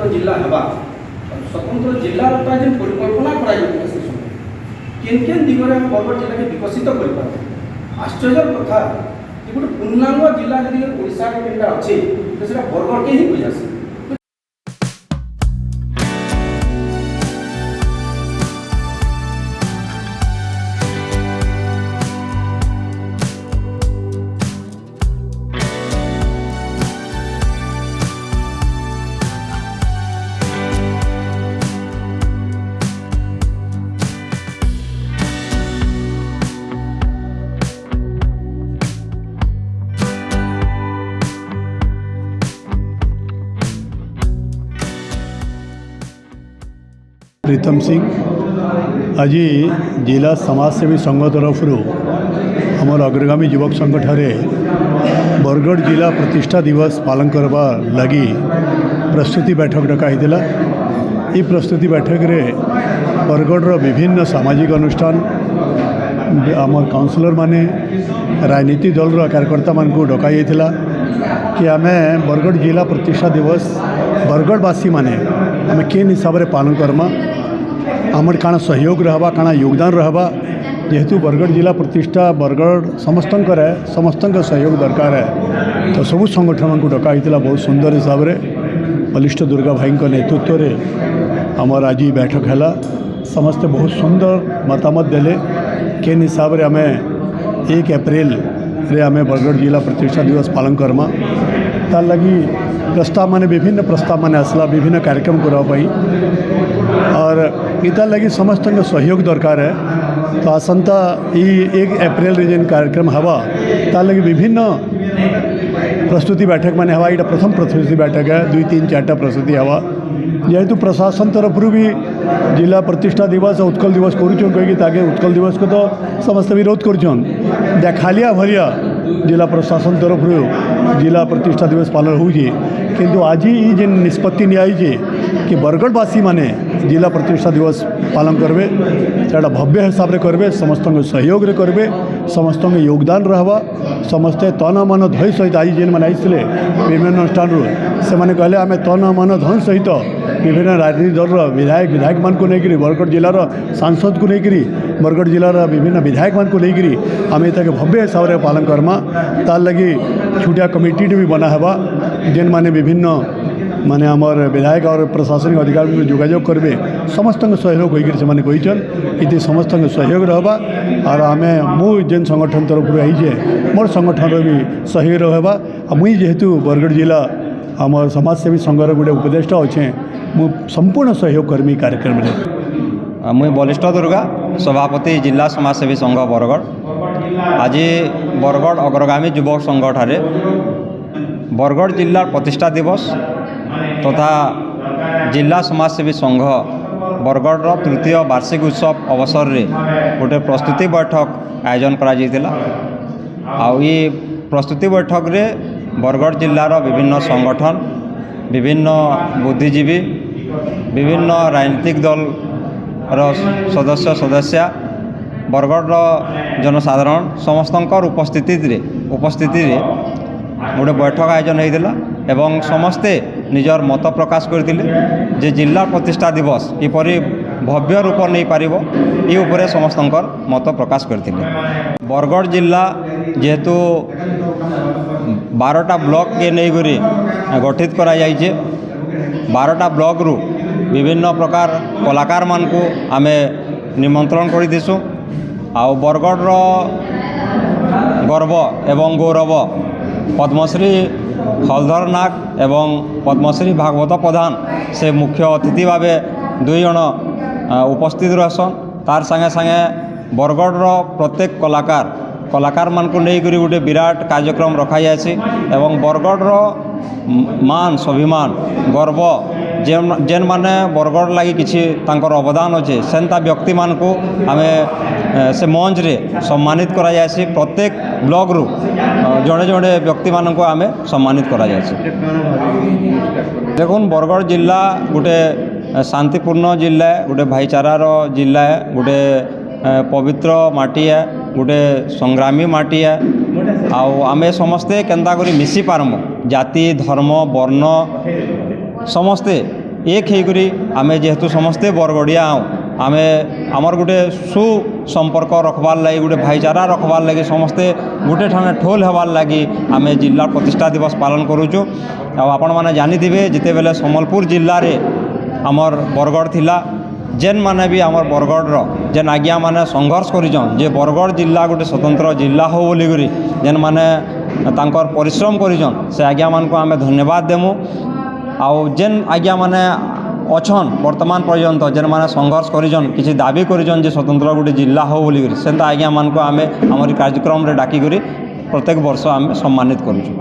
स्वतंत्र जिला हेबा स्वतंत्र जिलाटा जो परिकल्पना करा से समय केन केन दिगरे हम बरगढ़ जिला के विकसित कर पारे आश्चर्य कथा कि गोटे पूर्णांग जिला यदि ओडिशा के केनटा अछि तो सेटा बरगढ़ के ही बुझासी। प्रीतम सिंह आज जिला समाजसेवी संघ तरफ आमर अग्रगामी युवक संघ ठारे बरगढ़ जिला प्रतिष्ठा दिवस पालन करवा लगी प्रस्तुति बैठक डकाई ये प्रस्तुति बैठक रे बरगढ़ विभिन्न सामाजिक अनुष्ठान आमर काउंसिलर माने राजनीति दल कार्यकर्ता मान को डकाई कि आम बरगढ़ जिला प्रतिष्ठा दिवस बरगढ़वासी माने आम केन हिसाब से पालन करमा आमर काना सहयोग रहबा काना योगदान रहबा जेहेतु बरगढ़ जिला प्रतिष्ठा बरगढ़ समस्त सहयोग दरकार है तो सबू संगठन को डकाई बहुत सुंदर हिसाब से बलिष्ठ दुर्गा भाई नेतृत्व में आमर आज बैठक है समस्ते बहुत सुंदर मतामत देले केन हिसाब से आम 1 अप्रैल रे आम बरगढ़ जिला प्रतिष्ठा दिवस पालन करमा तार लगी प्रस्ताव माने विभिन्न प्रस्ताव माने आसला विभिन्न कार्यक्रम करवाई और इतार लगी समस्त सहयोग दरकार है तो आसंता 1 अप्रैल रे जेन कार्यक्रम हवा तार लगी विभिन्न प्रस्तुति बैठक माने हवा यहाँ प्रथम प्रस्तुति बैठक है 2-3-4टा प्रस्तुति हवा जेहेतु प्रशासन तरफ भी जिला प्रतिष्ठा दिवस और उत्कल दिवस करुचन कहीं ताकि उत्कल दिवस को तो समस्त विरोध करुचन देखालिया भलिया जिला प्रशासन तरफ जिला प्रतिष्ठा दिवस पालन हो किंतु आज ये जेन निष्पत्ति नियाई कि बरगढ़वासी माने जिला प्रतिष्ठा दिवस पालन करबे सेटा भव्य हिसाब से करबे समस्त सहयोग रे करबे समस्त योगदान रहबा समस्ते तन मन धई सहित आज जेन मैंने आइले विभिन्न अनुष्ठान से मैंने कहले आम तन मन धन सहित विभिन्न राजनीतिक दल विधायक मान को लेकर बरगढ़ जिलार सांसद को लेकर बरगढ़ जिलार विभिन्न विधायक मान को लेकर आम ये भव्य हिसाब से पालन करमा तार लगी छुटिया कमिटी भी बना हेबा जेन माने विभिन्न माने आमर विधायक और प्रशासनिक अधिकारी जोगाजोग करबे समस्त सहयोग होकर से समस्त सहयोग रहबा और आम मु जेन संगठन तरफ आईजे मोर संगठन भी सहयोग रहबा मुई जेहेतु बरगढ़ जिला आमर समाजसेवी संघर गोटे उपदेष्टा अच्छे मु संपूर्ण सहयोग कर्मी कार्यक्रम में मुई बलिष्ठ दुर्गा सभापति जिला समाजसेवी संघ बरगढ़ आज बरगढ़ अग्रगामी युवक संघ ठारे बरगढ़ जिला प्रतिष्ठा दिवस तथा जिला समाजसेवी संघ बरगढ़ तृतीय वार्षिक उत्सव अवसर रे गोटे प्रस्तुति बैठक आयोजन करा जायतिला आउ ये प्रस्तुति बैठक रे बरगढ़ जिलार विभिन्न संगठन विभिन्न बुद्धिजीवी विभिन्न राजनीतिक दल सदस्य बरगढ़ जनसाधारण समस्तंकर उपस्थिति रे गोटे बैठक आयोजन होता एवं समस्ते निजर मत प्रकाश करते जे जिला प्रतिष्ठा दिवस किपरि भव्य रूप नहीं पारिबो ये उपरे समस्तंकर मत प्रकाश करते। बरगढ़ जिला जेहेतु 12टा ब्लॉक के नहींकरी गठित करा जाइए 12टा ब्लॉक रु विभिन्न प्रकार कलाकार मान को आमे निमंत्रण कर दिसु आउ बरगढ़ गर्व एवं गौरव पद्मश्री हलधर नाग एवं पद्मश्री भागवत प्रधान से मुख्य अतिथि भाव 2 जन उपस्थित रहसन तार संगे संगे बरगढ़ प्रत्येक कलाकार मान को लेकर गोटे विराट कार्यक्रम रखा जाए एवं बरगढ़ मान स्वाभिमान गर्व जेन माने बरगढ़ लगी किसी तांकर अवदान अच्छे सेंता व्यक्ति मान को आमे से मंच रे सम्मानित करा जाए प्रत्येक ब्लॉक रु जड़े जड़े व्यक्ति मान को आमे सम्मानित करा जाए। देखुन बरगढ़ जिला गोटे शांतिपूर्ण जिला है गोटे भाईचारार जिला है गोटे पवित्र माटी है गोटे संग्रामी माटी है आउ आमे समस्ते केंता करी मिसी पारमु जाति धर्म वर्ण समस्ते एक होकर आम जेहेतु समस्ते बरगड़िया आम आमर गोटे सुसंपर्क रखबार लगी गोटे भाईचारा रखबार लगी समस्ते गोटे ठाने ठोल होबार लगी आम जिला प्रतिष्ठा दिवस पालन करुचु। आपण मैंने जानिथिबे जिते बेले सम्बलपुर जिले में आमर बरगड़ थिला जेन माने भी आमर बरगढ़ जेन आज्ञा माने संघर्ष करिछन जे बरगढ़ जिला गोटे स्वतंत्र जिला हो बोली करी जेन माने तांकर परिश्रम करिछन से आज्ञा मान को आमे धन्यवाद देमु। आउ जेन आज्ञा माने अछन वर्तमान पर्यंत जेन माने संघर्ष करिछन किछि दाबी करिछन जे स्वतंत्र गोटे जिला हो बोली करी सेंता आज्ञा मान को आमे हमर कार्यक्रम रे डाकी करी प्रत्येक वर्ष आमे सम्मानित करूछु।